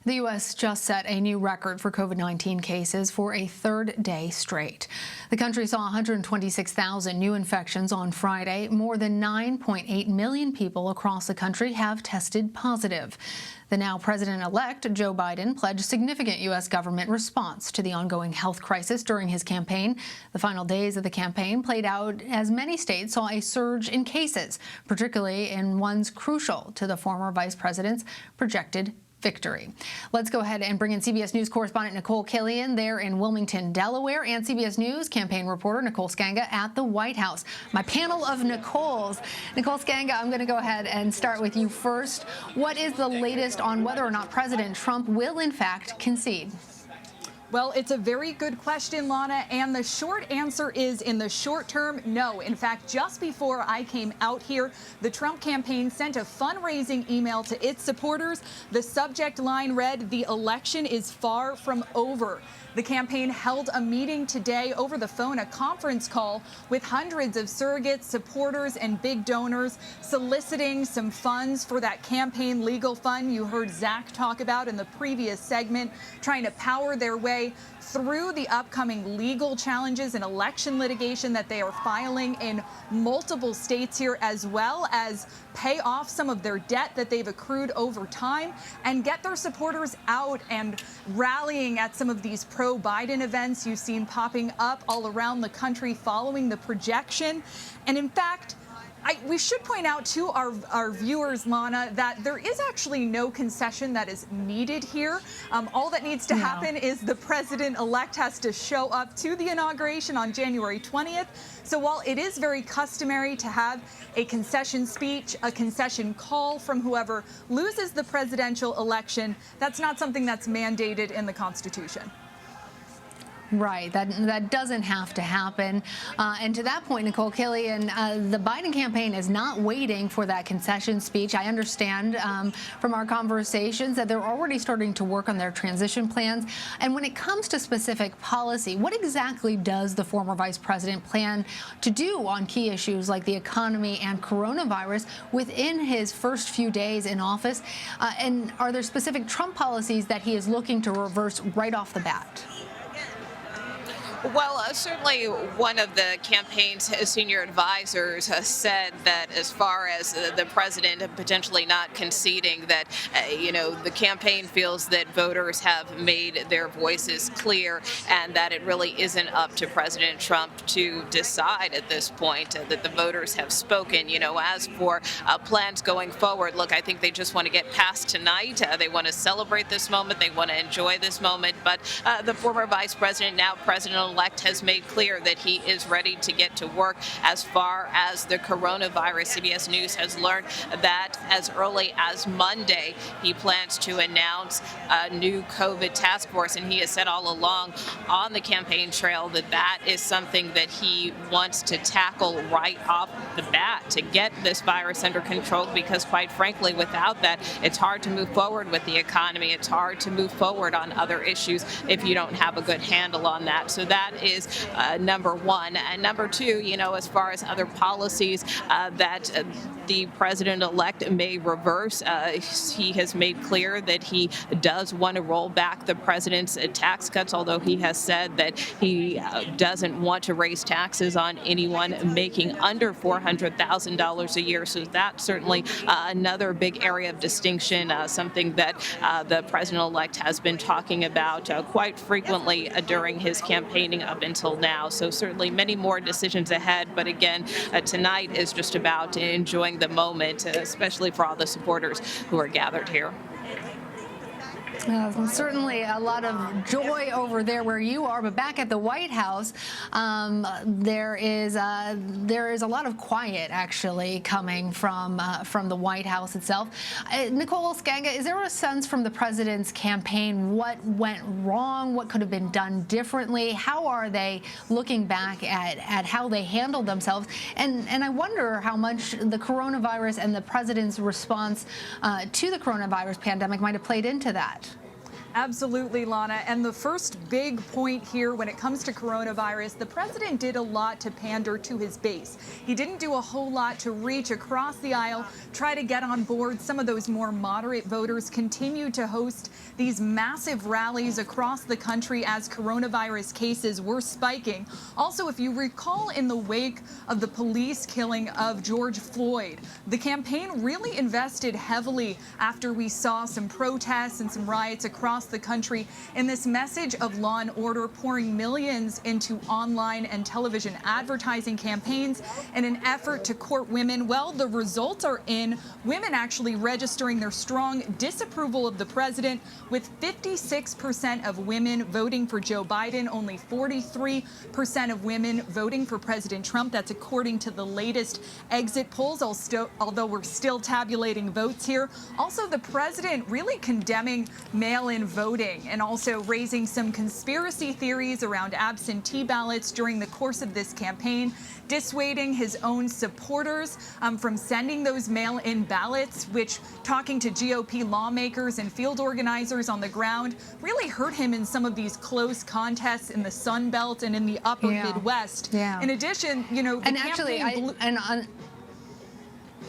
The U.S. just set a new record for COVID-19 cases for a third day straight. The country saw 126,000 new infections on Friday. More than 9.8 million people across the country have tested positive. The now president-elect Joe Biden pledged significant U.S. government response to the ongoing health crisis during his campaign. The final days of the campaign played out as many states saw a surge in cases, particularly in ones crucial to the former vice president's projected victory. Let's go ahead and bring in CBS News correspondent Nikole Killion there in Wilmington, Delaware, and CBS News campaign reporter Nicole Sganga at the White House. My panel of Nicoles. Nicole Sganga, I'm going to go ahead and start with you first. What is the latest on whether or not President Trump will, in fact, concede? Well, it's a very good question, Lana, and the short answer is, in the short term, no. In fact, just before I came out here, the Trump campaign sent a fundraising email to its supporters. The subject line read, "The election is far from over." The campaign held a meeting today over the phone, a conference call with hundreds of surrogates, supporters, and big donors soliciting some funds for that campaign legal fund you heard Zach talk about in the previous segment, trying to power their way through the upcoming legal challenges and election litigation that they are filing in multiple states here, as well as pay off some of their debt that they've accrued over time and get their supporters out and rallying at some of these pro-Biden events you've seen popping up all around the country following the projection. And in fact, we should point out to our viewers, Lana, that there is actually no concession that is needed here. All that needs to happen is the president-elect has to show up to the inauguration on January 20th. So while it is very customary to have a concession speech, a concession call from whoever loses the presidential election, that's not something that's mandated in the Constitution. Right, that doesn't have to happen. And to that point, Nikole Killion, the Biden campaign is not waiting for that concession speech. I understand from our conversations that they're already starting to work on their transition plans. And when it comes to specific policy, what exactly does the former vice president plan to do on key issues like the economy and coronavirus within his first few days in office? And are there specific Trump policies that he is looking to reverse right off the bat? Well, certainly one of the campaign's senior advisors said that as far as the president potentially not conceding, that, the campaign feels that voters have made their voices clear and that it really isn't up to President Trump to decide at this point, that the voters have spoken. As for plans going forward, look, I think they just want to get past tonight. They want to celebrate this moment. They want to enjoy this moment. But the former vice president, now president-elect, has made clear that he is ready to get to work as far as the coronavirus. CBS News has learned that as early as Monday, he plans to announce a new COVID task force, and he has said all along on the campaign trail that that is something that he wants to tackle right off the bat to get this virus under control, because quite frankly, without that, it's hard to move forward with the economy. It's hard to move forward on other issues if you don't have a good handle on that. So that is number one. And number two, as far as other policies that the president-elect may reverse, he has made clear that he does want to roll back the president's tax cuts, although he has said that he doesn't want to raise taxes on anyone making under $400,000 a year. So that's certainly another big area of distinction, something that the president-elect has been talking about quite frequently during his campaigning up until now. So certainly many more decisions ahead. But again, tonight is just about enjoying the moment, especially for all the supporters who are gathered here. Certainly a lot of joy over there where you are, but back at the White House, there is a lot of quiet actually coming from the White House itself. Nicole Sganga, is there a sense from the president's campaign what went wrong, what could have been done differently? How are they looking back at how they handled themselves? And I wonder how much the coronavirus and the president's response to the coronavirus pandemic might have played into that. Absolutely, Lana. And the first big point here when it comes to coronavirus, the president did a lot to pander to his base. He didn't do a whole lot to reach across the aisle, try to get on board. Some of those more moderate voters continue to host these massive rallies across the country as coronavirus cases were spiking. Also, if you recall, in the wake of the police killing of George Floyd, the campaign really invested heavily after we saw some protests and some riots across the country in this message of law and order, pouring millions into online and television advertising campaigns in an effort to court women. Well, the results are in. Women actually registering their strong disapproval of the president, with 56% of women voting for Joe Biden, only 43% of women voting for President Trump. That's according to the latest exit polls, although we're still tabulating votes here. Also, the president really condemning mail-in voting and also raising some conspiracy theories around absentee ballots during the course of this campaign, dissuading his own supporters from sending those mail-in ballots, which, talking to GOP lawmakers and field organizers on the ground, really hurt him in some of these close contests in the Sun Belt and in the upper Midwest. In addition, you know, the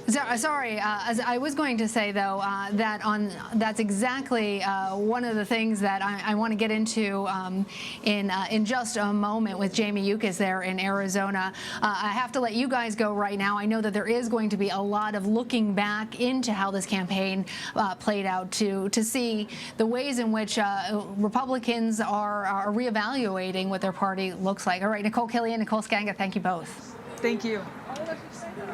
Sorry, as I was going to say, though, that's exactly one of the things that I want to get into in just a moment with Jamie Yuccas there in Arizona. I have to let you guys go right now. I know that there is going to be a lot of looking back into how this campaign played out to see the ways in which Republicans are reevaluating what their party looks like. All right, Nikole Killion, Nicole Sganga, thank you both. Thank you.